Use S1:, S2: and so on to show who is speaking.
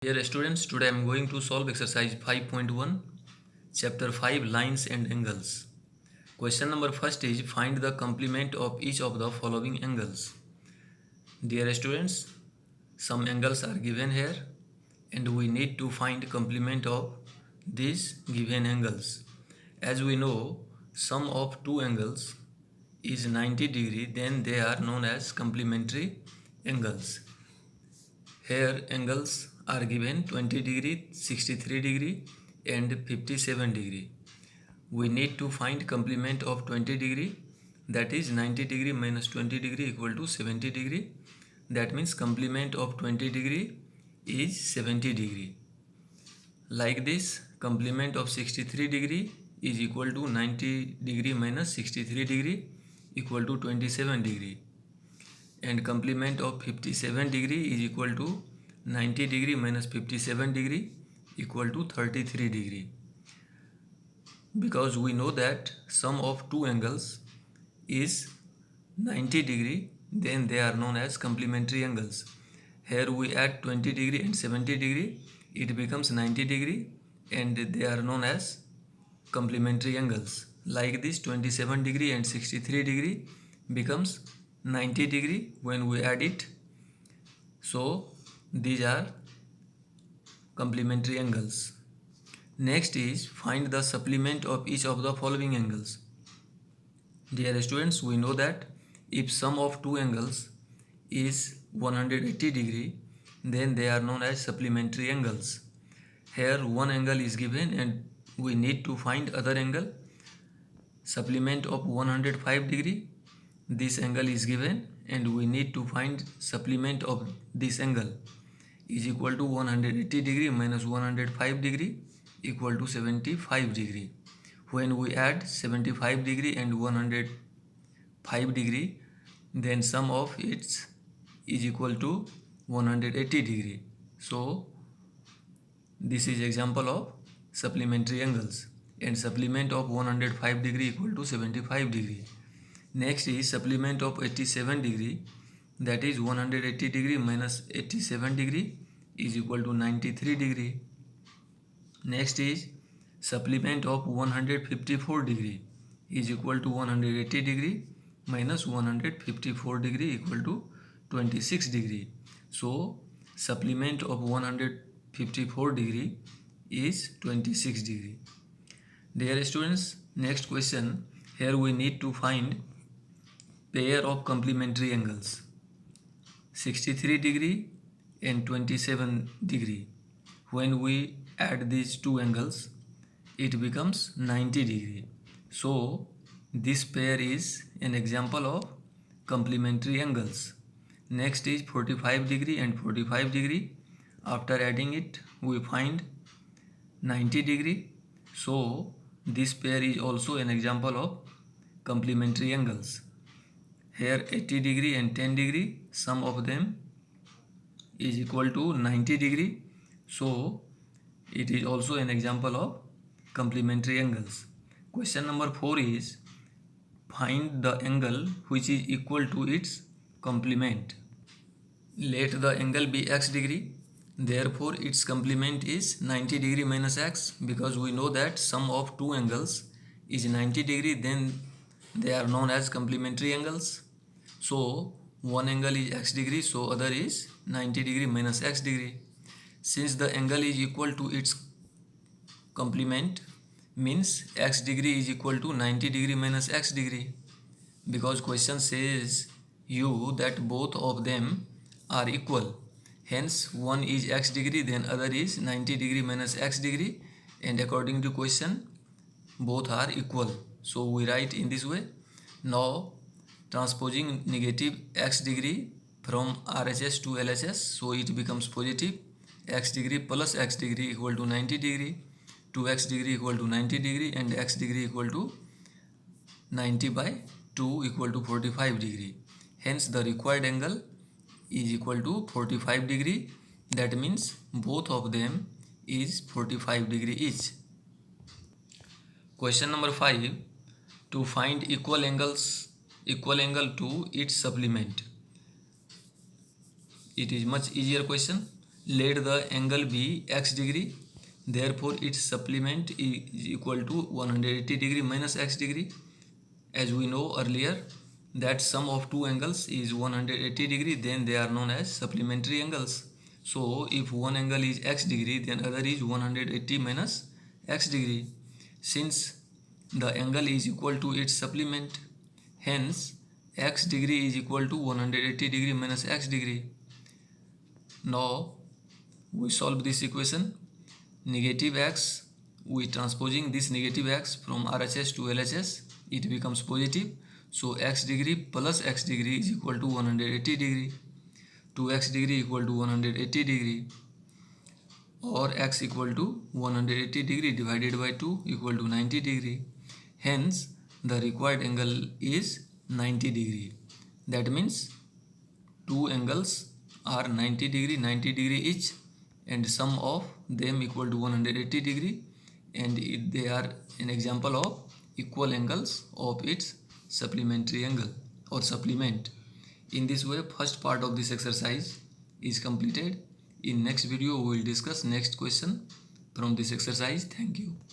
S1: Dear students, today I am going to solve exercise 5.1, chapter 5, lines and angles. Question number first is find the complement of each of the following angles. Dear students, some angles are given here and we need to find complement of these given angles. As we know, sum of two angles is 90 degree, then they are known as complementary angles. Here angles are given 20 degree, 63 degree and 57 degree. We need to find complement of 20 degree, that is 90 degree minus 20 degree equal to 70 degree. That means complement of 20 degree is 70 degree. Like this, complement of 63 degree is equal to 90 degree minus 63 degree equal to 27 degree. And complement of 57 degree is equal to 90 degree minus 57 degree equal to 33 degree. Because we know that sum of two angles is 90 degree, then they are known as complementary angles. Here we add 20 degree and 70 degree, it becomes 90 degree and they are known as complementary angles. Like this, 27 degree and 63 degree becomes 90 degree when we add it. So these are complementary angles. Next is find the supplement of each of the following angles. Dear students, we know that if sum of two angles is 180 degree, then they are known as supplementary angles. Here one angle is given and we need to find other angle. Supplement of 105 degree, this angle is given and we need to find supplement of this angle is equal to 180 degree minus 105 degree equal to 75 degree. When we add 75 degree and 105 degree, then sum of its is equal to 180 degree. So this is example of supplementary angles, and supplement of 105 degree equal to 75 degree. Next is supplement of 87 degree, that is 180 degree minus 87 degree is equal to 93 degree. Next is supplement of 154 degree is equal to 180 degree minus 154 degree equal to 26 degree. So supplement of 154 degree is 26 degree. Dear students, next question. Here we need to find pair of complementary angles 63 degree and 27 degree. When we add these two angles, it becomes 90 degree. So this pair is an example of complementary angles. Next is 45 degree and 45 degree. After adding it, we find 90 degree. So this pair is also an example of complementary angles. Here 80 degree and 10 degree, sum of them is equal to 90 degree. So it is also an example of complementary angles. Question number 4 is find the angle which is equal to its complement. Let the angle be x degree, therefore its complement is 90 degree minus x, because we know that sum of two angles is 90 degree, then they are known as complementary angles. So one angle is x degree, so other is 90 degree minus x degree. Since the angle is equal to its complement, means x degree is equal to 90 degree minus x degree, because question says you that both of them are equal. Hence one is x degree, then other is 90 degree minus x degree, and according to question both are equal. So we write in this way. Now transposing negative x degree from RHS to LHS, so it becomes positive. X degree plus x degree equal to 90 degree, 2x degree equal to 90 degree, and x degree equal to 90 by 2 equal to 45 degree. Hence the required angle is equal to 45 degree. That means both of them is 45 degree each. Question number 5. To find equal angle to its supplement. It is much easier question. let the angle be x degree, therefore its supplement is equal to 180 degree minus x degree. As we know earlier that sum of two angles is 180 degree, then they are known as supplementary angles. So if one angle is x degree, then other is 180 minus x degree. Since the angle is equal to its supplement, hence x degree is equal to 180 degree minus x degree. Now we solve this equation. Negative x, we transposing this negative x from RHS to LHS, it becomes positive. So x degree plus x degree is equal to 180 degree. 2x degree equal to 180 degree, or x equal to 180 degree divided by 2 equal to 90 degree. Hence the required angle is 90 degree. That means two angles are 90 degree each, and sum of them equal to 180 degree, and they are an example of equal angles of its supplementary angle or supplement. In this way, first part of this exercise is completed. In next video we will discuss next question from this exercise. Thank you.